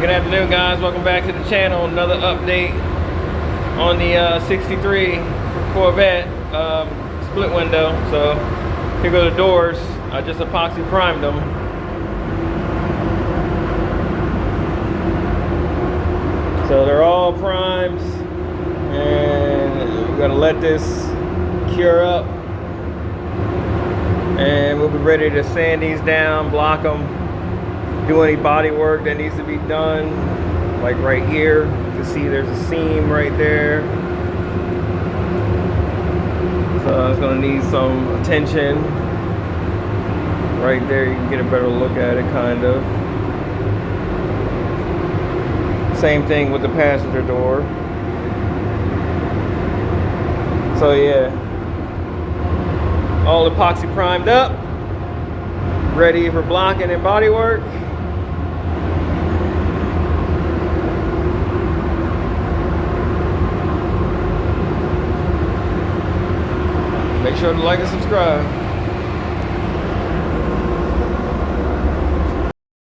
Good afternoon, guys. Welcome back to the channel. Another update on the 63 Corvette split window. So here go the doors. I just epoxy primed them. So they're all primed, and we're gonna let this cure up, and we'll be ready to sand these down, block them, do any body work that needs to be done. Like right here, you can see there's a seam right there, so it's gonna need some attention. Right there, you can get a better look at it, kind of. Same thing with the passenger door. So yeah, all epoxy primed up, ready for blocking and body work. Make sure to like and subscribe.